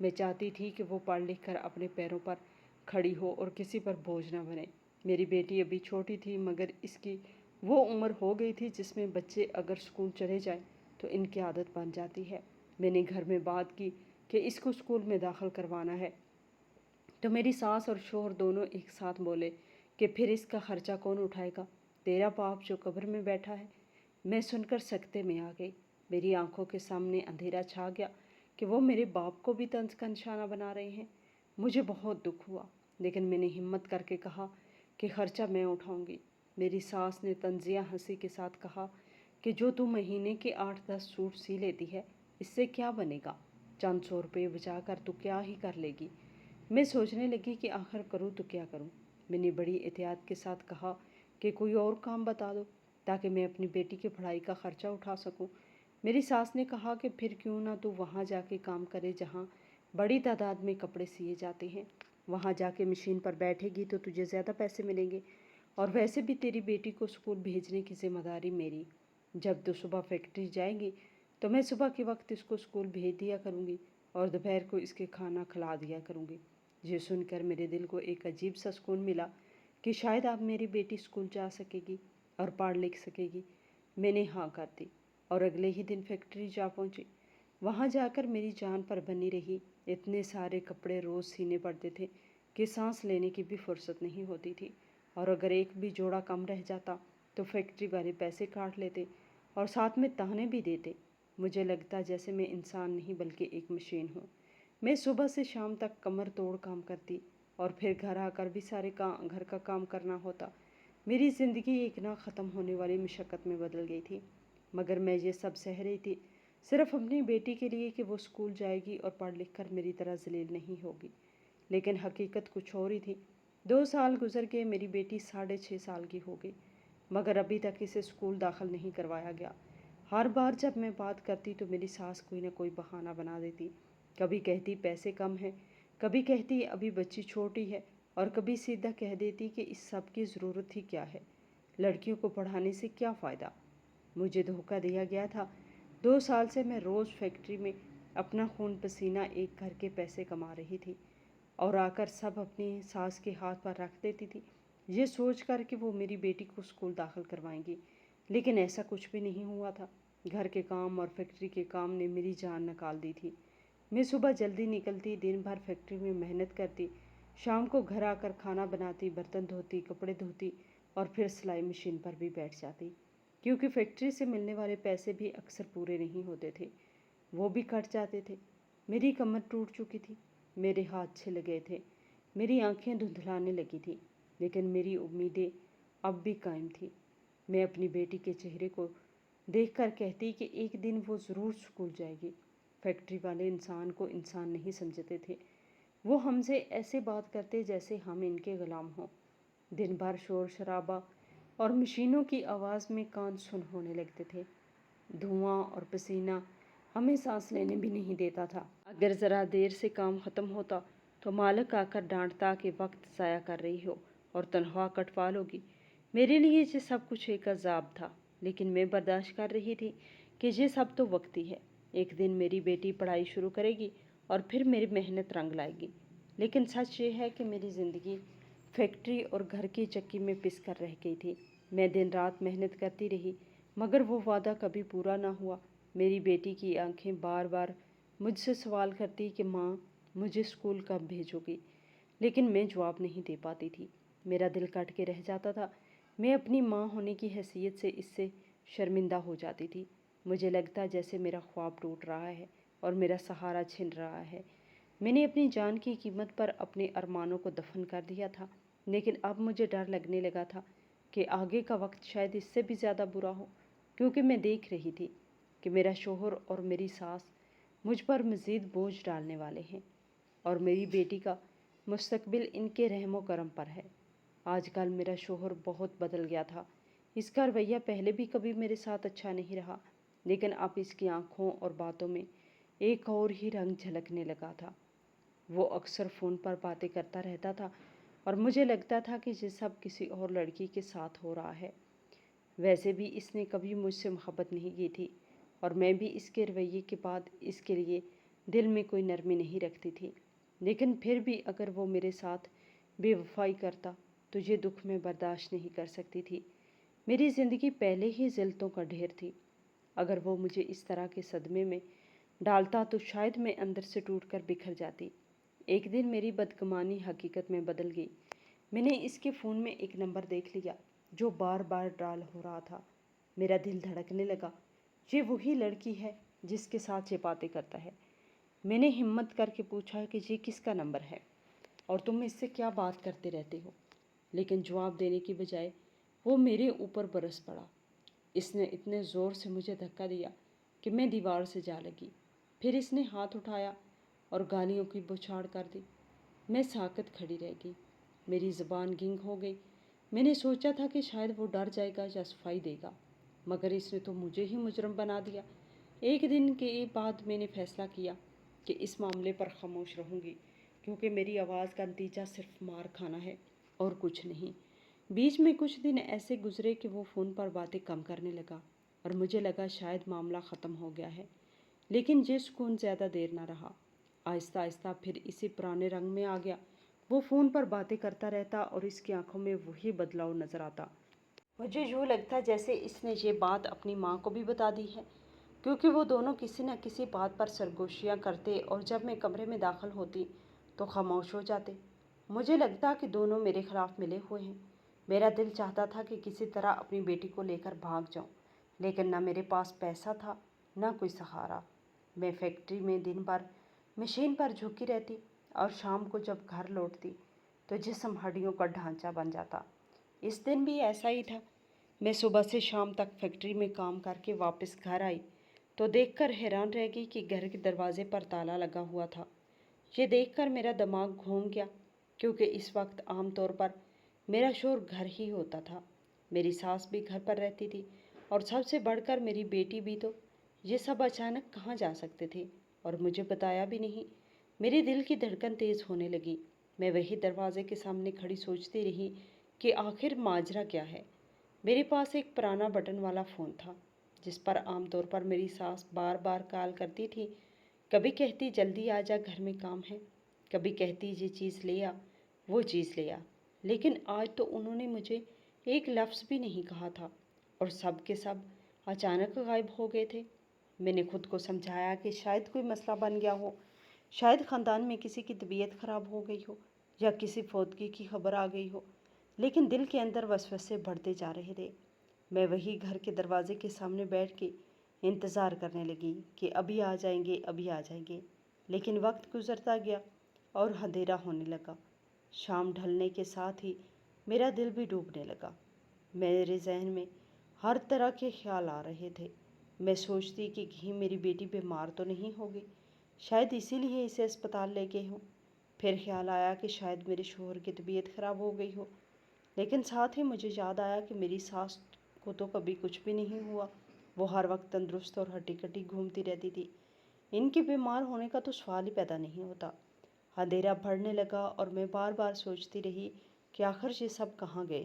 میں چاہتی تھی کہ وہ پڑھ لکھ کر اپنے پیروں پر کھڑی ہو اور کسی پر بوجھ نہ بنے۔ میری بیٹی ابھی چھوٹی تھی مگر اس کی وہ عمر ہو گئی تھی جس میں بچے اگر اسکول چلے جائیں تو ان کی عادت بن جاتی ہے۔ میں نے گھر میں بات کی کہ اس کو اسکول میں داخل کروانا ہے تو میری ساس اور شوہر دونوں ایک ساتھ بولے کہ پھر اس کا خرچہ کون اٹھائے گا؟ تیرا باپ جو قبر میں بیٹھا ہے۔ میں سن کر سکتے میں آ گئی۔ میری آنکھوں کے سامنے اندھیرا چھا گیا کہ وہ میرے باپ کو بھی طنز کا نشانہ بنا رہے ہیں۔ مجھے بہت دکھ ہوا لیکن میں نے ہمت کر کے کہا کہ خرچہ میں اٹھاؤں گی۔ میری ساس نے طنزیہ ہنسی کے ساتھ کہا کہ جو تو مہینے کے 8-10 سوٹ سی لیتی ہے اس سے کیا بنے گا؟ چند 100 روپے بچا کر تو کیا ہی کر لے گی؟ میں سوچنے لگی کہ آخر کروں تو کیا کروں۔ میں نے بڑی احتیاط کے ساتھ کہا کہ کوئی اور کام بتا دو تاکہ میں اپنی بیٹی کی پڑھائی کا خرچہ اٹھا سکوں۔ میری ساس نے کہا کہ پھر کیوں نہ تو وہاں جا کے کام کرے جہاں بڑی تعداد میں کپڑے سیے جاتے ہیں۔ وہاں جا کے مشین پر بیٹھے گی تو تجھے زیادہ پیسے ملیں گے، اور ویسے بھی تیری بیٹی کو اسکول بھیجنے کی ذمہ داری میری۔ جب تو صبح فیکٹری جائے گی تو میں صبح کے وقت اس کو اسکول بھیج دیا کروں گی اور دوپہر کو اس کے کھانا کھلا دیا کروں گی۔ یہ سن کر میرے دل کو ایک عجیب سا سکون ملا کہ شاید اب میری بیٹی اسکول جا سکے گی اور پڑھ لکھ سکے گی۔ میں نے ہاں کر دی اور اگلے ہی دن فیکٹری جا پہنچی۔ وہاں جا کر میری جان پر بنی رہی۔ اتنے سارے کپڑے روز سینے پڑتے تھے کہ سانس لینے کی بھی فرصت نہیں ہوتی تھی، اور اگر ایک بھی جوڑا کم رہ جاتا تو فیکٹری والے پیسے کاٹ لیتے اور ساتھ میں تانے بھی دیتے۔ مجھے لگتا جیسے میں انسان نہیں بلکہ ایک مشین ہوں۔ میں صبح سے شام تک کمر توڑ کام کرتی اور پھر گھر آ کر بھی سارے گھر کا کام کرنا ہوتا۔ میری زندگی ایک نہ ختم ہونے والی مشقت میں بدل گئی تھی، مگر میں یہ سب سہ رہی تھی صرف اپنی بیٹی کے لیے کہ وہ اسکول جائے گی اور پڑھ لکھ کر میری طرح ذلیل نہیں ہوگی۔ لیکن حقیقت کچھ اور ہی تھی۔ 2 سال گزر گئے، میری بیٹی 6.5 سال کی ہو گئی مگر ابھی تک اسے اسکول داخل نہیں کروایا گیا۔ ہر بار جب میں بات کرتی تو میری ساس کوئی نہ کوئی بہانہ بنا دیتی۔ کبھی کہتی پیسے کم ہیں، کبھی کہتی ابھی بچی چھوٹی ہے، اور کبھی سیدھا کہہ دیتی کہ اس سب کی ضرورت ہی کیا ہے، لڑکیوں کو پڑھانے سے کیا فائدہ۔ مجھے دھوکہ دیا گیا تھا۔ 2 سال سے میں روز فیکٹری میں اپنا خون پسینہ ایک گھر کے پیسے کما رہی تھی اور آ کر سب اپنی ساس کے ہاتھ پر رکھ دیتی تھی، یہ سوچ کر کہ وہ میری بیٹی کو اسکول داخل کروائیں گی۔ لیکن ایسا کچھ بھی نہیں ہوا تھا۔ گھر کے کام اور فیکٹری کے کام نے میری جان نکال دی تھی۔ میں صبح جلدی نکلتی، دن بھر فیکٹری میں محنت کرتی، شام کو گھر آ کر کھانا بناتی، برتن دھوتی، کپڑے دھوتی اور پھر سلائی مشین پر بھی بیٹھ جاتی، کیونکہ فیکٹری سے ملنے والے پیسے بھی اکثر پورے نہیں ہوتے تھے، وہ بھی کٹ جاتے تھے۔ میری کمر ٹوٹ چکی تھی، میرے ہاتھ چھل گئے تھے، میری آنکھیں دھندلانے لگی تھیں، لیکن میری امیدیں اب بھی قائم تھیں۔ میں اپنی بیٹی کے چہرے کو دیکھ کر کہتی کہ ایک دن وہ ضرور اسکول جائے گی۔ فیکٹری والے انسان کو انسان نہیں سمجھتے تھے، وہ ہم سے ایسے بات کرتے جیسے ہم ان کے غلام ہوں۔ دن بھر شور شرابہ اور مشینوں کی آواز میں کان سن ہونے لگتے تھے۔ دھواں اور پسینہ ہمیں سانس لینے بھی نہیں دیتا تھا۔ اگر ذرا دیر سے کام ختم ہوتا تو مالک آ کر ڈانٹتا کہ وقت ضائع کر رہی ہو اور تنخواہ کٹوا لوگی۔ میرے لیے یہ سب کچھ ایک عذاب تھا، لیکن میں برداشت کر رہی تھی کہ یہ سب تو وقتی ہے۔ ایک دن میری بیٹی پڑھائی شروع کرے گی اور پھر میری محنت رنگ لائے گی۔ لیکن سچ یہ ہے کہ میری زندگی فیکٹری اور گھر کی چکی میں پس کر رہ گئی تھی۔ میں دن رات محنت کرتی رہی مگر وہ وعدہ کبھی پورا نہ ہوا۔ میری بیٹی کی آنکھیں بار بار مجھ سے سوال کرتی کہ ماں مجھے اسکول کب بھیجو گی، لیکن میں جواب نہیں دے پاتی تھی۔ میرا دل کٹ کے رہ جاتا تھا۔ میں اپنی ماں ہونے کی حیثیت سے اس سے شرمندہ ہو جاتی تھی۔ مجھے لگتا جیسے میرا خواب ٹوٹ رہا ہے اور میرا سہارا چھن رہا ہے۔ میں نے اپنی جان کی قیمت پر اپنے ارمانوں کو دفن کر دیا تھا، لیکن اب مجھے ڈر لگنے لگا تھا کہ آگے کا وقت شاید اس سے بھی زیادہ برا ہو، کیونکہ میں دیکھ رہی تھی کہ میرا شوہر اور میری ساس مجھ پر مزید بوجھ ڈالنے والے ہیں، اور میری بیٹی کا مستقبل ان کے رحم و کرم پر ہے۔ آج کل میرا شوہر بہت بدل گیا تھا۔ اس کا رویہ پہلے بھی کبھی میرے ساتھ اچھا نہیں رہا، لیکن اب اس کی آنکھوں اور باتوں میں ایک اور ہی رنگ جھلکنے لگا تھا۔ وہ اکثر فون پر باتیں کرتا رہتا تھا اور مجھے لگتا تھا کہ یہ سب کسی اور لڑکی کے ساتھ ہو رہا ہے۔ ویسے بھی اس نے کبھی مجھ سے محبت نہیں کی تھی، اور میں بھی اس کے رویے کے بعد اس کے لیے دل میں کوئی نرمی نہیں رکھتی تھی، لیکن پھر بھی اگر وہ میرے ساتھ بے وفائی کرتا تو یہ دکھ میں برداشت نہیں کر سکتی تھی۔ میری زندگی پہلے ہی ذلتوں کا ڈھیر تھی، اگر وہ مجھے اس طرح کے صدمے میں ڈالتا تو شاید میں اندر سے ٹوٹ کر بکھر جاتی۔ ایک دن میری بدگمانی حقیقت میں بدل گئی۔ میں نے اس کے فون میں ایک نمبر دیکھ لیا جو بار بار ڈائل ہو رہا تھا۔ میرا دل دھڑکنے لگا، یہ وہی لڑکی ہے جس کے ساتھ یہ باتیں کرتا ہے۔ میں نے ہمت کر کے پوچھا کہ یہ کس کا نمبر ہے اور تم اس سے کیا بات کرتے رہتے ہو؟ لیکن جواب دینے کی بجائے وہ میرے اوپر برس پڑا۔ اس نے اتنے زور سے مجھے دھکا دیا کہ میں دیوار سے جا لگی۔ پھر اس نے ہاتھ اٹھایا اور گالیوں کی بوچھاڑ کر دی۔ میں ساکت کھڑی رہ گئی، میری زبان گنگ ہو گئی۔ میں نے سوچا تھا کہ شاید وہ ڈر جائے گا یا صفائی دے گا، مگر اس نے تو مجھے ہی مجرم بنا دیا۔ ایک دن کے بعد میں نے فیصلہ کیا کہ اس معاملے پر خاموش رہوں گی، کیونکہ میری آواز کا نتیجہ صرف مار کھانا ہے اور کچھ نہیں۔ بیچ میں کچھ دن ایسے گزرے کہ وہ فون پر باتیں کم کرنے لگا اور مجھے لگا شاید معاملہ ختم ہو گیا ہے، لیکن یہ سکون زیادہ دیر نہ رہا۔ آہستہ آہستہ پھر اسی پرانے رنگ میں آ گیا۔ وہ فون پر باتیں کرتا رہتا اور اس کی آنکھوں میں وہی بدلاؤ نظر آتا۔ مجھے یوں لگتا جیسے اس نے یہ بات اپنی ماں کو بھی بتا دی ہے، کیونکہ وہ دونوں کسی نہ کسی بات پر سرگوشیاں کرتے اور جب میں کمرے میں داخل ہوتی تو خاموش ہو جاتے۔ مجھے لگتا کہ دونوں میرے خلاف ملے ہوئے ہیں۔ میرا دل چاہتا تھا کہ کسی طرح اپنی بیٹی کو لے کر بھاگ جاؤں، لیکن نہ میرے پاس پیسہ تھا نہ کوئی سہارا۔ میں فیکٹری میں دن بھر مشین پر جھکی رہتی اور شام کو جب گھر لوٹتی تو جسم ہڈیوں کا ڈھانچہ بن جاتا۔ اس دن بھی ایسا ہی تھا۔ میں صبح سے شام تک فیکٹری میں کام کر کے واپس گھر آئی تو دیکھ کر حیران رہ گئی کہ گھر کے دروازے پر تالا لگا ہوا تھا۔ یہ دیکھ کر میرا دماغ گھوم گیا، کیونکہ اس وقت عام طور پر میرا شوہر گھر ہی ہوتا تھا۔ میری ساس بھی گھر پر رہتی تھی اور سب سے بڑھ کر میری بیٹی بھی۔ تو یہ سب اچانک کہاں جا سکتے تھے اور مجھے بتایا بھی نہیں؟ میرے دل کی دھڑکن تیز ہونے لگی۔ میں وہی دروازے کے سامنے کھڑی سوچتی رہی کہ آخر ماجرا کیا ہے۔ میرے پاس ایک پرانا بٹن والا فون تھا جس پر عام طور پر میری ساس بار بار کال کرتی تھی۔ کبھی کہتی جلدی آ جا گھر میں کام ہے، کبھی کہتی یہ چیز لے آ، وہ چیز لے آ۔ لیکن آج تو انہوں نے مجھے ایک لفظ بھی نہیں کہا تھا اور سب کے سب اچانک غائب ہو گئے تھے۔ میں نے خود کو سمجھایا کہ شاید کوئی مسئلہ بن گیا ہو، شاید خاندان میں کسی کی طبیعت خراب ہو گئی ہو یا کسی فوتگی کی خبر آ گئی ہو، لیکن دل کے اندر وسوسے بڑھتے جا رہے تھے۔ میں وہی گھر کے دروازے کے سامنے بیٹھ کے انتظار کرنے لگی کہ ابھی آ جائیں گے، ابھی آ جائیں گے، لیکن وقت گزرتا گیا اور اندھیرا ہونے لگا۔ شام ڈھلنے کے ساتھ ہی میرا دل بھی ڈوبنے لگا۔ میرے ذہن میں ہر طرح کے خیال آ رہے تھے۔ میں سوچتی کہ کہیں میری بیٹی بیمار تو نہیں ہوگی، شاید اسی لیے اسے اسپتال لے گئے ہوں۔ پھر خیال آیا کہ شاید میرے شوہر کی طبیعت خراب ہو گئی ہو، لیکن ساتھ ہی مجھے یاد آیا کہ میری ساس کو تو کبھی کچھ بھی نہیں ہوا، وہ ہر وقت تندرست اور ہٹی کٹی گھومتی رہتی تھی۔ ان کے بیمار ہونے کا تو سوال ہی پیدا نہیں ہوتا۔ اندھیرا بڑھنے لگا اور میں بار بار سوچتی رہی کہ آخر یہ سب کہاں گئے۔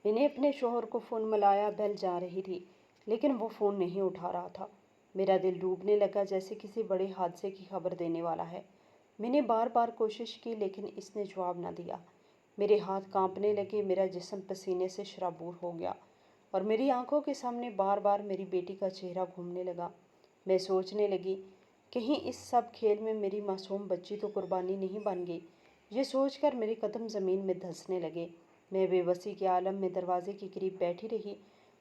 میں نے اپنے شوہر کو فون ملایا، بیل جا رہی تھی، لیکن وہ فون نہیں اٹھا رہا تھا۔ میرا دل ڈوبنے لگا جیسے کسی بڑے حادثے کی خبر دینے والا ہے۔ میں نے بار بار کوشش کی لیکن اس نے جواب نہ دیا۔ میرے ہاتھ کانپنے لگے، میرا جسم پسینے سے شرابور ہو گیا اور میری آنکھوں کے سامنے بار بار میری بیٹی کا چہرہ گھومنے لگا۔ میں سوچنے لگی کہیں اس سب کھیل میں میری معصوم بچی تو قربانی نہیں بن گئی۔ یہ سوچ کر میرے قدم زمین میں دھنسنے لگے۔ میں بے بسی کے عالم میں دروازے کے قریب بیٹھی رہی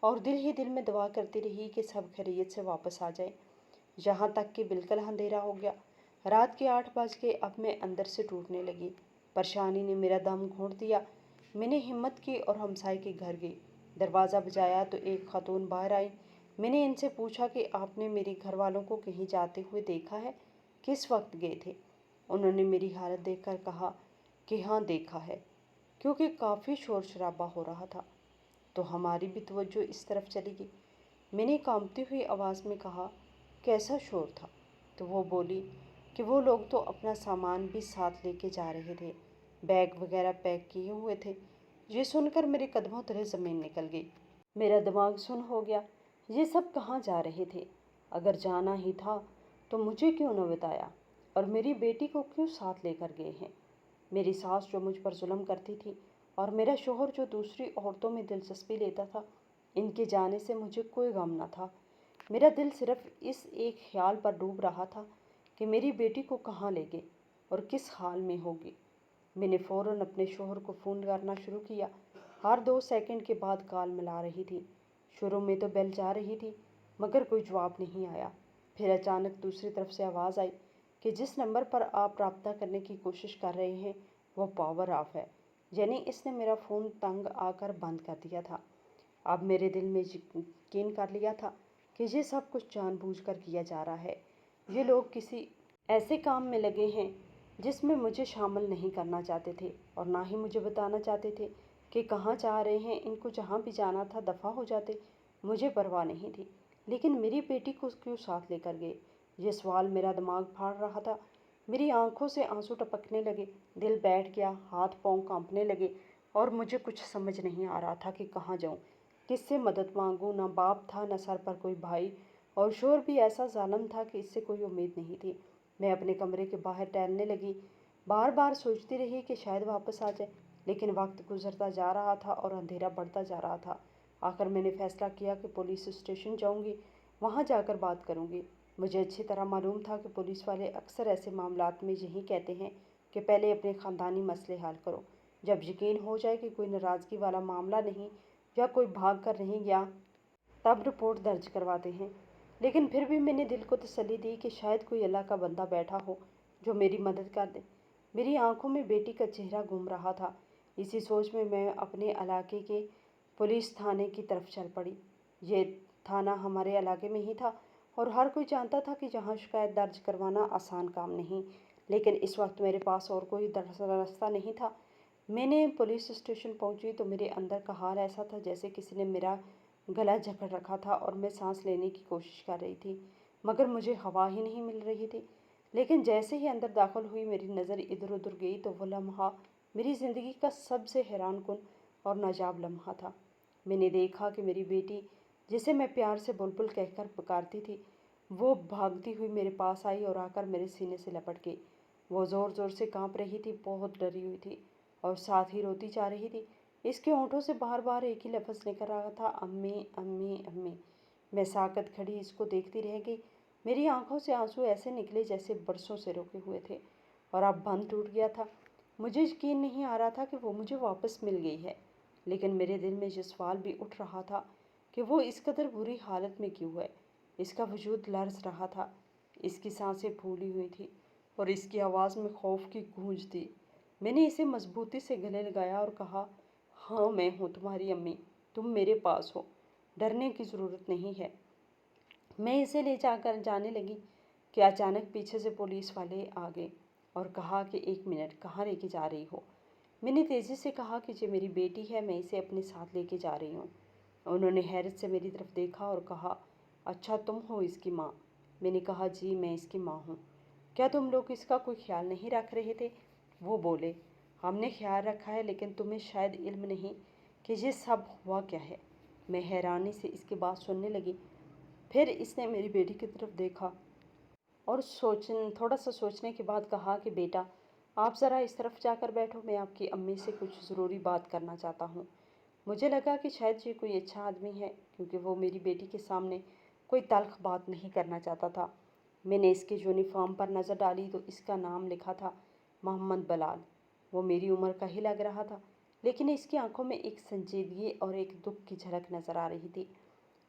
اور دل ہی دل میں دعا کرتی رہی کہ سب خیریت سے واپس آ جائے، یہاں تک کہ بالکل اندھیرا ہو گیا۔ رات کے 8 بج گئے۔ اب میں اندر سے ٹوٹنے لگی۔ پریشانی نے میرا دم گھونٹ دیا۔ میں نے ہمت کی اور ہمسائے کے گھر گئی۔ دروازہ بجایا تو ایک خاتون باہر آئی۔ میں نے ان سے پوچھا کہ آپ نے میری گھر والوں کو کہیں جاتے ہوئے دیکھا ہے؟ کس وقت گئے تھے؟ انہوں نے میری حالت دیکھ کر کہا کہ ہاں دیکھا ہے، کیونکہ کافی شور شرابہ ہو رہا تھا۔ تو ہماری بھی توجہ اس طرف چلی گئی۔ میں نے کانپتی ہوئی آواز میں کہا کیسا شور تھا؟ تو وہ بولی کہ وہ لوگ تو اپنا سامان بھی ساتھ لے کے جا رہے تھے، بیگ وغیرہ پیک کیے ہوئے تھے۔ یہ سن کر میرے قدموں تلے زمین نکل گئی۔ میرا دماغ سن ہو گیا۔ یہ سب کہاں جا رہے تھے؟ اگر جانا ہی تھا تو مجھے کیوں نہ بتایا؟ اور میری بیٹی کو کیوں ساتھ لے کر گئے ہیں؟ میری ساس جو مجھ پر ظلم کرتی تھی اور میرا شوہر جو دوسری عورتوں میں دلچسپی لیتا تھا، ان کے جانے سے مجھے کوئی غم نہ تھا۔ میرا دل صرف اس ایک خیال پر ڈوب رہا تھا کہ میری بیٹی کو کہاں لے گئے اور کس حال میں ہوگی۔ میں نے فوراً اپنے شوہر کو فون کرنا شروع کیا۔ ہر 2 سیکنڈ کے بعد کال ملا رہی تھی۔ شروع میں تو بیل جا رہی تھی مگر کوئی جواب نہیں آیا۔ پھر اچانک دوسری طرف سے آواز آئی کہ جس نمبر پر آپ رابطہ کرنے کی کوشش کر رہے ہیں وہ پاور آف ہے، یعنی اس نے میرا فون تنگ آ کر بند کر دیا تھا۔ اب میرے دل میں یقین کر لیا تھا کہ یہ سب کچھ جان بوجھ کر کیا جا رہا ہے۔ یہ لوگ کسی ایسے کام میں لگے ہیں جس میں مجھے شامل نہیں کرنا چاہتے تھے اور نہ ہی مجھے بتانا چاہتے تھے کہ کہاں جا رہے ہیں۔ ان کو جہاں بھی جانا تھا دفع ہو جاتے، مجھے پرواہ نہیں تھی، لیکن میری بیٹی کو کیوں ساتھ لے کر گئے؟ یہ سوال میرا دماغ پھاڑ رہا تھا۔ میری آنکھوں سے آنسو ٹپکنے لگے، دل بیٹھ گیا، ہاتھ پاؤں کانپنے لگے اور مجھے کچھ سمجھ نہیں آ رہا تھا کہ کہاں جاؤں، کس سے مدد مانگوں۔ نہ باپ تھا، نہ سر پر کوئی بھائی، اور شوہر بھی ایسا ظالم تھا کہ اس سے کوئی امید نہیں تھی۔ میں اپنے کمرے کے باہر ٹہلنے لگی، بار بار سوچتی رہی کہ شاید واپس آ جائے، لیکن وقت گزرتا جا رہا تھا اور اندھیرا بڑھتا جا رہا تھا۔ آخر میں نے فیصلہ کیا کہ پولیس اسٹیشن جاؤں گی، وہاں جا کر بات کروں گی۔ مجھے اچھی طرح معلوم تھا کہ پولیس والے اکثر ایسے معاملات میں یہی کہتے ہیں کہ پہلے اپنے خاندانی مسئلے حل کرو، جب یقین ہو جائے کہ کوئی ناراضگی والا معاملہ نہیں یا کوئی بھاگ کر نہیں گیا تب رپورٹ درج کرواتے ہیں۔ لیکن پھر بھی میں نے دل کو تسلی دی کہ شاید کوئی اللہ کا بندہ بیٹھا ہو جو میری مدد کر دے۔ میری آنکھوں میں بیٹی کا چہرہ گھوم رہا تھا۔ اسی سوچ میں اپنے علاقے کے پولیس تھانے کی طرف چل پڑی۔ یہ تھانہ ہمارے علاقے میں ہی تھا اور ہر کوئی جانتا تھا کہ جہاں شکایت درج کروانا آسان کام نہیں، لیکن اس وقت میرے پاس اور کوئی راستہ نہیں تھا۔ میں نے پولیس اسٹیشن پہنچی تو میرے اندر کا حال ایسا تھا جیسے کسی نے میرا گلا جکڑ رکھا تھا اور میں سانس لینے کی کوشش کر رہی تھی مگر مجھے ہوا ہی نہیں مل رہی تھی۔ لیکن جیسے ہی اندر داخل ہوئی میری نظر ادھر ادھر گئی تو وہ لمحہ میری زندگی کا سب سے حیران کن اور ناجاب لمحہ تھا۔ میں نے دیکھا کہ میری بیٹی، جسے میں پیار سے بلبل کہہ کر پکارتی تھی، وہ بھاگتی ہوئی میرے پاس آئی اور آ کر میرے سینے سے لپٹ گئی۔ وہ زور زور سے کانپ رہی تھی، بہت ڈری ہوئی تھی اور ساتھ ہی روتی جا رہی تھی۔ اس کے ہونٹوں سے بار بار ایک ہی لفظ نکل رہا تھا، امی امی امی۔ میں ساکت کھڑی اس کو دیکھتی رہ گئی۔ میری آنکھوں سے آنسو ایسے نکلے جیسے برسوں سے روکے ہوئے تھے اور اب بند ٹوٹ گیا تھا۔ مجھے یقین نہیں آ رہا تھا کہ وہ مجھے واپس مل گئی ہے، لیکن میرے دل میں یہ سوال بھی اٹھ رہا تھا کہ وہ اس قدر بری حالت میں کیوں ہے۔ اس کا وجود لرز رہا تھا، اس کی سانسیں پھولی ہوئی تھیں اور اس کی آواز میں خوف کی گونج تھی۔ میں نے اسے مضبوطی سے گلے لگایا اور کہا، ہاں میں ہوں تمہاری امی، تم میرے پاس ہو، ڈرنے کی ضرورت نہیں ہے۔ میں اسے لے جا کر جانے لگی کہ اچانک پیچھے سے پولیس والے آ گئے اور کہا کہ 1 منٹ، کہاں لے کے جا رہی ہو؟ میں نے تیزی سے کہا کہ یہ میری بیٹی ہے، میں اسے اپنے ساتھ لے کے جا رہی ہوں۔ انہوں نے حیرت سے میری طرف دیکھا اور کہا، اچھا تم ہو اس کی ماں؟ میں نے کہا، جی میں اس کی ماں ہوں۔ کیا تم لوگ اس کا کوئی خیال نہیں رکھ رہے تھے؟ وہ بولے، ہم نے خیال رکھا ہے لیکن تمہیں شاید علم نہیں کہ یہ سب ہوا کیا ہے۔ میں حیرانی سے اس کی بات سننے لگی۔ پھر اس نے میری بیٹی کی طرف دیکھا اور تھوڑا سا سوچنے کے بعد کہا کہ بیٹا آپ ذرا اس طرف جا کر بیٹھو، میں آپ کی امی سے کچھ ضروری بات کرنا چاہتا ہوں۔ مجھے لگا کہ شاید یہ کوئی اچھا آدمی ہے کیونکہ وہ میری بیٹی کے سامنے کوئی تلخ بات نہیں کرنا چاہتا تھا۔ میں نے اس کے یونیفارم پر نظر ڈالی تو اس کا نام لکھا تھا محمد بلال۔ وہ میری عمر کا ہی لگ رہا تھا لیکن اس کی آنکھوں میں ایک سنجیدگی اور ایک دکھ کی جھلک نظر آ رہی تھی۔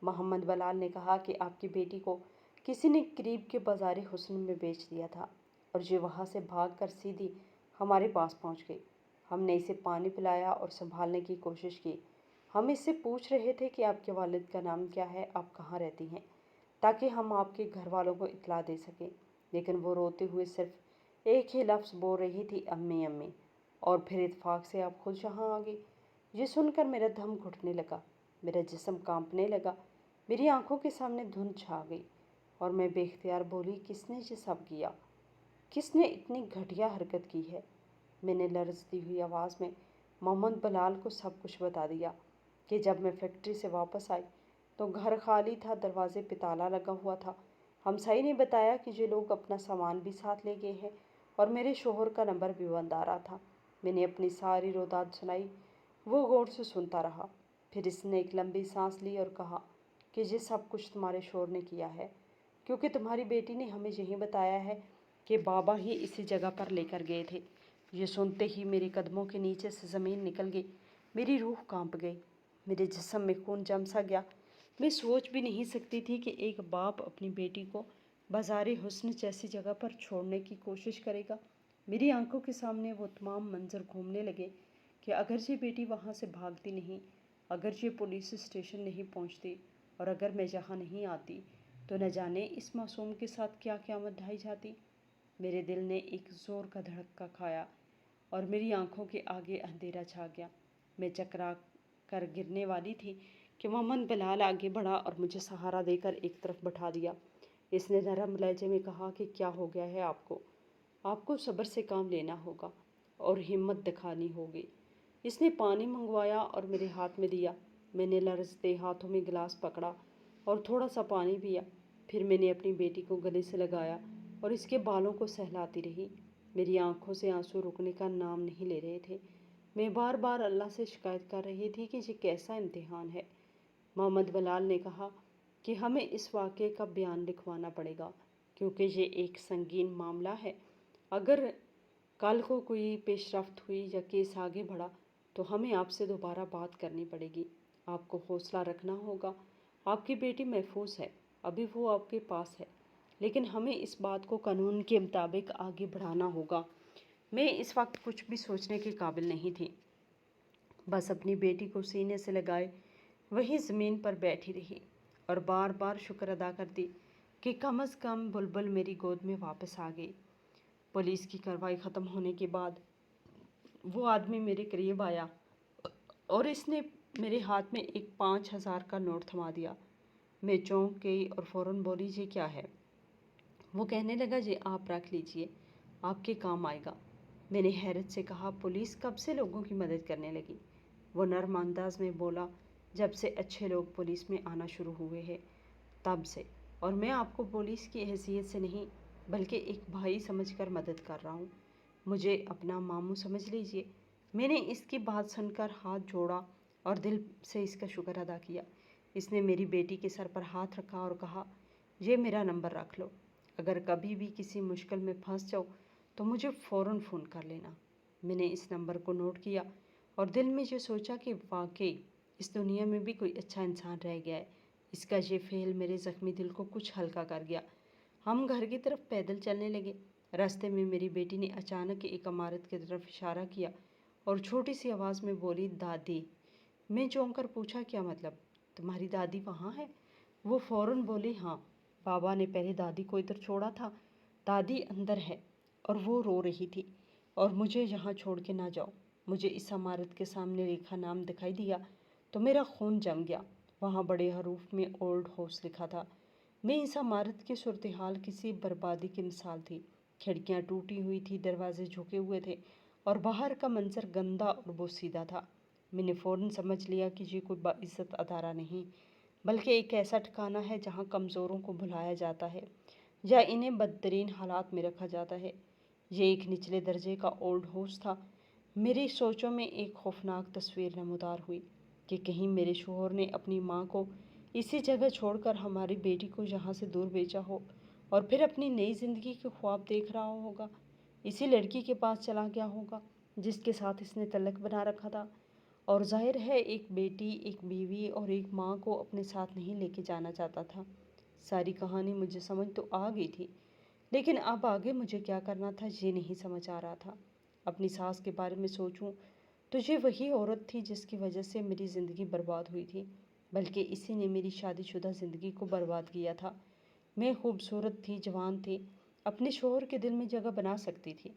محمد بلال نے کہا کہ آپ کی بیٹی کو کسی نے قریب کے بازار حسن میں بیچ دیا تھا اور یہ وہاں سے بھاگ کر سیدھی ہمارے پاس پہنچ گئی۔ ہم نے اسے پانی پلایا اور سنبھالنے کی کوشش کی۔ ہم اس سے پوچھ رہے تھے کہ آپ کے والد کا نام کیا ہے، آپ کہاں رہتی ہیں، تاکہ ہم آپ کے گھر والوں کو اطلاع دے سکیں، لیکن وہ روتے ہوئے صرف ایک ہی لفظ بول رہی تھی، امی امی، اور پھر اتفاق سے آپ خود یہاں آ گئی۔ یہ سن کر میرا دم گھٹنے لگا، میرا جسم کانپنے لگا، میری آنکھوں کے سامنے دھند چھا گئی اور میں بے اختیار بولی، کس نے یہ سب کیا؟ کس نے اتنی گھٹیا حرکت کی ہے؟ میں نے لرزتی ہوئی آواز میں محمد بلال کو سب کچھ بتا دیا کہ جب میں فیکٹری سے واپس آئی تو گھر خالی تھا، دروازے پہ تالا لگا ہوا تھا، ہمسائی نے بتایا کہ یہ لوگ اپنا سامان بھی ساتھ لے گئے ہیں اور میرے شوہر کا نمبر بھی بند آ رہا تھا۔ میں نے اپنی ساری روداد سنائی۔ وہ غور سے سنتا رہا، پھر اس نے ایک لمبی سانس لی اور کہا کہ یہ سب کچھ تمہارے شوہر نے کیا ہے، کیونکہ تمہاری بیٹی نے ہمیں یہی بتایا ہے کہ بابا ہی اسی جگہ پر لے کر گئے تھے۔ یہ سنتے ہی میرے قدموں کے نیچے سے زمین نکل گئی، میری روح کانپ گئی، میرے جسم میں خون جم سا گیا۔ میں سوچ بھی نہیں سکتی تھی کہ ایک باپ اپنی بیٹی کو بازار حسن جیسی جگہ پر چھوڑنے کی کوشش کرے گا۔ میری آنکھوں کے سامنے وہ تمام منظر گھومنے لگے کہ اگر یہ بیٹی وہاں سے بھاگتی نہیں، اگر یہ پولیس اسٹیشن نہیں پہنچتی اور اگر میں یہاں نہیں آتی تو نہ جانے اس معصوم کے ساتھ کیا قیامت ڈھائی جاتی۔ میرے دل نے ایک زور کا دھڑکا کھایا اور میری آنکھوں کے آگے اندھیرا چھا گیا۔ میں چکرا کر گرنے والی تھی کہ محمد بلال آگے بڑھا اور مجھے سہارا دے کر ایک طرف بٹھا دیا۔ اس نے نرم لہجے میں کہا کہ کیا ہو گیا ہے آپ کو صبر سے کام لینا ہوگا اور ہمت دکھانی ہوگی۔ اس نے پانی منگوایا اور میرے ہاتھ میں دیا۔ میں نے لرزتے ہاتھوں میں گلاس پکڑا اور تھوڑا سا پانی پیا۔ پھر میں نے اپنی بیٹی کو گلے سے لگایا اور اس کے بالوں کو سہلاتی رہی۔ میری آنکھوں سے آنسو رکنے کا نام نہیں لے رہے تھے۔ میں بار بار اللہ سے شکایت کر رہی تھی کہ یہ کیسا امتحان ہے۔ محمد بلال نے کہا کہ ہمیں اس واقعے کا بیان لکھوانا پڑے گا کیونکہ یہ ایک سنگین معاملہ ہے۔ اگر کل کو کوئی پیش رفت ہوئی یا کیس آگے بڑھا تو ہمیں آپ سے دوبارہ بات کرنی پڑے گی۔ آپ کو حوصلہ رکھنا ہوگا۔ آپ کی بیٹی محفوظ ہے، ابھی وہ آپ کے پاس ہے، لیکن ہمیں اس بات کو قانون کے مطابق آگے بڑھانا ہوگا۔ میں اس وقت کچھ بھی سوچنے کے قابل نہیں تھی، بس اپنی بیٹی کو سینے سے لگائے وہیں زمین پر بیٹھی رہی اور بار بار شکر ادا کرتی کہ کم از کم بلبل میری گود میں واپس آ گئی۔ پولیس کی کارروائی ختم ہونے کے بعد وہ آدمی میرے قریب آیا اور اس نے میرے ہاتھ میں ایک 5,000 کا نوٹ تھما دیا۔ میں چونک گئی اور فوراً بولی یہ کیا ہے؟ وہ کہنے لگا یہ آپ رکھ لیجئے، آپ کے کام آئے گا۔ میں نے حیرت سے کہا پولیس کب سے لوگوں کی مدد کرنے لگی؟ وہ نرم انداز میں بولا جب سے اچھے لوگ پولیس میں آنا شروع ہوئے ہیں تب سے، اور میں آپ کو پولیس کی حیثیت سے نہیں بلکہ ایک بھائی سمجھ کر مدد کر رہا ہوں، مجھے اپنا ماموں سمجھ لیجئے۔ میں نے اس کی بات سن کر ہاتھ جوڑا اور دل سے اس کا شکر ادا کیا۔ اس نے میری بیٹی کے سر پر ہاتھ رکھا اور کہا یہ میرا نمبر رکھ لو، اگر کبھی بھی کسی مشکل میں پھنس جاؤ تو مجھے فوراً فون کر لینا۔ میں نے اس نمبر کو نوٹ کیا اور دل میں یہ سوچا کہ واقعی اس دنیا میں بھی کوئی اچھا انسان رہ گیا ہے۔ اس کا یہ فعل میرے زخمی دل کو کچھ ہلکا کر گیا۔ ہم گھر کی طرف پیدل چلنے لگے۔ راستے میں میری بیٹی نے اچانک ایک عمارت کی طرف اشارہ کیا اور چھوٹی سی آواز میں بولی دادی۔ میں چونک کر پوچھا کیا مطلب؟ تمہاری دادی وہاں ہے؟ وہ فوراً بولی ہاں، بابا نے پہلے دادی کو ادھر چھوڑا تھا، دادی اندر ہے اور وہ رو رہی تھی اور مجھے یہاں چھوڑ کے نہ جاؤ۔ مجھے اس عمارت کے سامنے ریکھا نام دکھائی دیا تو میرا خون جم گیا۔ وہاں بڑے حروف میں اولڈ ہاؤس لکھا تھا۔ میں اس عمارت کی صورتحال کسی بربادی کی مثال تھی۔ کھڑکیاں ٹوٹی ہوئی تھی، دروازے جھکے ہوئے تھے اور باہر کا منظر گندا اور بوسیدہ تھا۔ میں نے فوراً سمجھ لیا کہ یہ کوئی باعزت ادارہ نہیں بلکہ ایک ایسا ٹھکانہ ہے جہاں کمزوروں کو بھلایا جاتا ہے یا انہیں بدترین حالات میں رکھا جاتا ہے۔ یہ ایک نچلے درجے کا اولڈ ہاؤس تھا۔ میری سوچوں میں ایک خوفناک تصویر نمودار ہوئی کہ کہیں میرے شوہر نے اپنی ماں کو اسی جگہ چھوڑ کر ہماری بیٹی کو یہاں سے دور بھیجا ہو اور پھر اپنی نئی زندگی کے خواب دیکھ رہا ہوگا، اسی لڑکی کے پاس چلا گیا ہوگا جس کے ساتھ اس نے تعلق بنا رکھا تھا، اور ظاہر ہے ایک بیٹی، ایک بیوی اور ایک ماں کو اپنے ساتھ نہیں لے کے جانا چاہتا تھا۔ ساری کہانی مجھے سمجھ تو آ گئی تھی، لیکن اب آگے مجھے کیا کرنا تھا یہ نہیں سمجھ آ رہا تھا۔ اپنی ساس کے بارے میں سوچوں تو یہ وہی عورت تھی جس کی وجہ سے میری زندگی برباد ہوئی تھی، بلکہ اسی نے میری شادی شدہ زندگی کو برباد کیا تھا۔ میں خوبصورت تھی، جوان تھی، اپنے شوہر کے دل میں جگہ بنا سکتی تھی،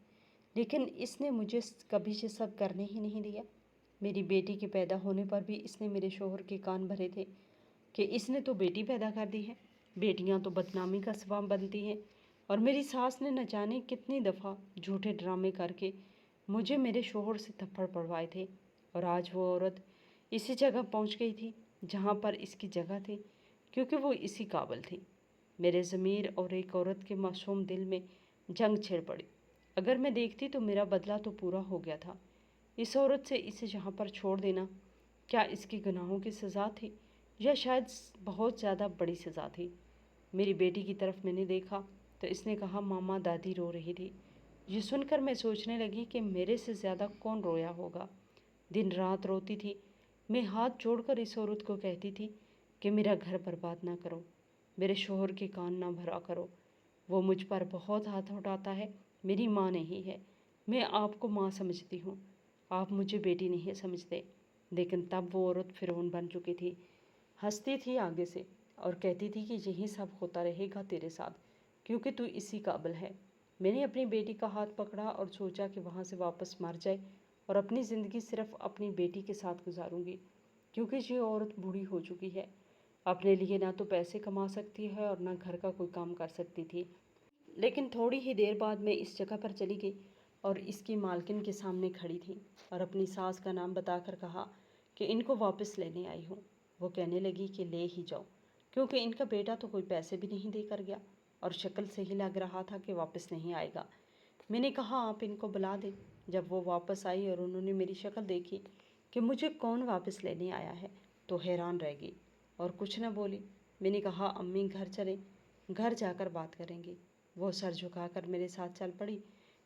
لیکن اس نے مجھے کبھی یہ سب کرنے ہی نہیں دیا۔ میری بیٹی کے پیدا ہونے پر بھی اس نے میرے شوہر کے کان بھرے تھے کہ اس نے تو بیٹی پیدا کر دی ہے، بیٹیاں تو بدنامی کا سبب بنتی ہیں، اور میری ساس نے نہ جانے کتنی دفعہ جھوٹے ڈرامے کر کے مجھے میرے شوہر سے تھپڑ پڑوائے تھے، اور آج وہ عورت اسی جگہ پہنچ گئی تھی جہاں پر اس کی جگہ تھی کیونکہ وہ اسی قابل تھی۔ میرے ضمیر اور ایک عورت کے معصوم دل میں جنگ چھڑ پڑی۔ اگر میں دیکھتی تو میرا بدلہ تو پورا ہو گیا تھا۔ اس عورت سے اسے یہاں پر چھوڑ دینا کیا اس کی گناہوں کی سزا تھی یا شاید بہت زیادہ بڑی سزا تھی؟ میری بیٹی کی طرف میں نے دیکھا تو اس نے کہا ماما دادی رو رہی تھی۔ یہ سن کر میں سوچنے لگی کہ میرے سے زیادہ کون رویا ہوگا۔ دن رات روتی تھی۔ میں ہاتھ جوڑ کر اس عورت کو کہتی تھی کہ میرا گھر برباد نہ کرو، میرے شوہر کے کان نہ بھرا کرو، وہ مجھ پر بہت ہاتھ اٹھاتا ہے، میری ماں نہیں ہے، میں آپ کو ماں سمجھتی ہوں، آپ مجھے بیٹی نہیں سمجھتے۔ لیکن تب وہ عورت فرعون بن چکی تھی، ہنستی تھی آگے سے اور کہتی تھی کہ یہی سب ہوتا رہے گا تیرے ساتھ کیونکہ تو اسی قابل ہے۔ میں نے اپنی بیٹی کا ہاتھ پکڑا اور سوچا کہ وہاں سے واپس مر جائے اور اپنی زندگی صرف اپنی بیٹی کے ساتھ گزاروں گی کیونکہ یہ عورت بوڑھی ہو چکی ہے، اپنے لیے نہ تو پیسے کما سکتی ہے اور نہ گھر کا کوئی کام کر سکتی تھی۔ لیکن تھوڑی ہی دیر بعد میں اس جگہ پر چلی گئی اور اس کی مالکن کے سامنے کھڑی تھی اور اپنی ساس کا نام بتا کر کہا کہ ان کو واپس لینے آئی ہوں۔ وہ کہنے لگی کہ لے ہی جاؤ کیونکہ ان کا بیٹا تو کوئی پیسے بھی نہیں دے کر گیا اور شکل سے ہی لگ رہا تھا کہ واپس نہیں آئے گا۔ میں نے کہا آپ ان کو بلا دیں۔ جب وہ واپس آئی اور انہوں نے میری شکل دیکھی کہ مجھے کون واپس لینے آیا ہے تو حیران رہ گئی اور کچھ نہ بولی۔ میں نے کہا امی گھر چلیں، گھر جا کر بات کریں گے۔ وہ سر جھکا کر میرے ساتھ چل پڑی۔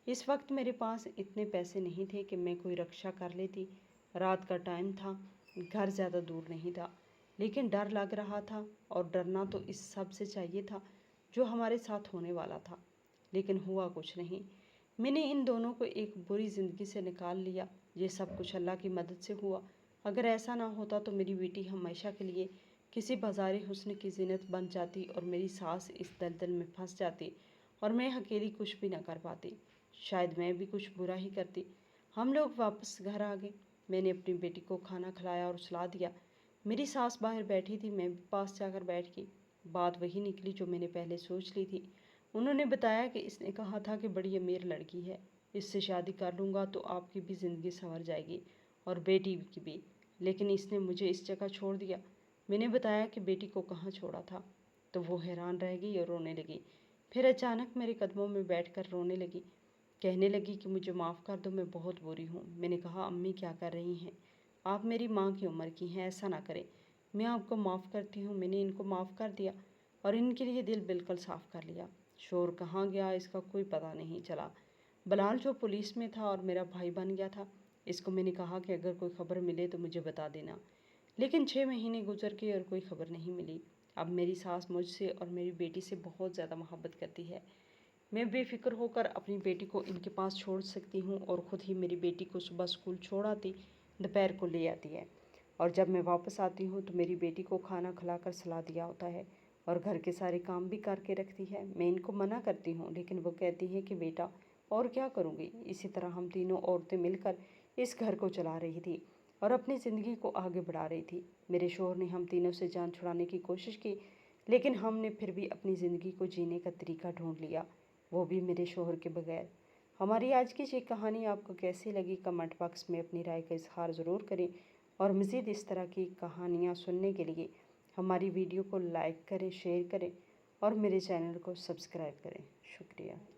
اس وقت میرے پاس اتنے پیسے نہیں تھے کہ میں کوئی رکشہ کر لیتی۔ رات کا ٹائم تھا، گھر زیادہ دور نہیں تھا، لیکن ڈر لگ رہا تھا اور ڈرنا تو اس سب سے چاہیے تھا جو ہمارے ساتھ ہونے والا تھا، لیکن ہوا کچھ نہیں۔ میں نے ان دونوں کو ایک بری زندگی سے نکال لیا۔ یہ سب کچھ اللہ کی مدد سے ہوا۔ اگر ایسا نہ ہوتا تو میری بیٹی ہمیشہ کے لیے کسی بازاری حسن کی زینت بن جاتی اور میری ساس اس دلدل میں پھنس جاتی اور میں اکیلی کچھ بھی نہ کر پاتی۔ شاید میں بھی کچھ برا ہی کرتی۔ ہم لوگ واپس گھر آ گئے۔ میں نے اپنی بیٹی کو کھانا کھلایا اور سلا دیا۔ میری ساس باہر بیٹھی تھی، میں بھی پاس جا کر بیٹھ گئی۔ بات وہی نکلی جو میں نے پہلے سوچ لی تھی۔ انہوں نے بتایا کہ اس نے کہا تھا کہ بڑی امیر لڑکی ہے، اس سے شادی کر لوں گا تو آپ کی بھی زندگی سنور جائے گی اور بیٹی کی بھی، لیکن اس نے مجھے اس جگہ چھوڑ دیا۔ میں نے بتایا کہ بیٹی کو کہاں چھوڑا تھا تو وہ حیران رہ گئی اور رونے لگی۔ پھر اچانک میرے قدموں میں بیٹھ کر رونے لگی، کہنے لگی کہ مجھے معاف کر دو، میں بہت بری ہوں۔ میں نے کہا امی کیا کر رہی ہیں، آپ میری ماں کی عمر کی ہیں، ایسا نہ کریں، میں آپ کو معاف کرتی ہوں۔ میں نے ان کو معاف کر دیا اور ان کے لیے دل بالکل صاف کر لیا۔ شور کہاں گیا اس کا کوئی پتہ نہیں چلا۔ بلال جو پولیس میں تھا اور میرا بھائی بن گیا تھا، اس کو میں نے کہا کہ اگر کوئی خبر ملے تو مجھے بتا دینا، لیکن 6 مہینے گزر گئے اور کوئی خبر نہیں ملی۔ اب میری ساس مجھ سے اور میری بیٹی سے بہت زیادہ محبت کرتی ہے۔ میں بے فکر ہو کر اپنی بیٹی کو ان کے پاس چھوڑ سکتی ہوں اور خود ہی میری بیٹی کو صبح اسکول چھوڑ آتی، دوپہر کو لے آتی ہے، اور جب میں واپس آتی ہوں تو میری بیٹی کو کھانا کھلا کر سلا دیا ہوتا ہے اور گھر کے سارے کام بھی کر کے رکھتی ہے۔ میں ان کو منع کرتی ہوں لیکن وہ کہتی ہیں کہ بیٹا اور کیا کروں گی۔ اسی طرح ہم تینوں عورتیں مل کر اس گھر کو چلا رہی تھی اور اپنی زندگی کو آگے بڑھا رہی تھی۔ میرے شوہر نے ہم تینوں سے جان چھڑانے کی کوشش کی لیکن ہم نے پھر بھی اپنی زندگی کو جینے کا طریقہ ڈھونڈ لیا، وہ بھی میرے شوہر کے بغیر۔ ہماری آج کی یہ کہانی آپ کو کیسی لگی کمنٹ باکس میں اپنی رائے کا اظہار ضرور کریں، اور مزید اس طرح کی کہانیاں سننے کے لیے ہماری ویڈیو کو لائک کریں، شیئر کریں اور میرے چینل کو سبسکرائب کریں۔ شکریہ۔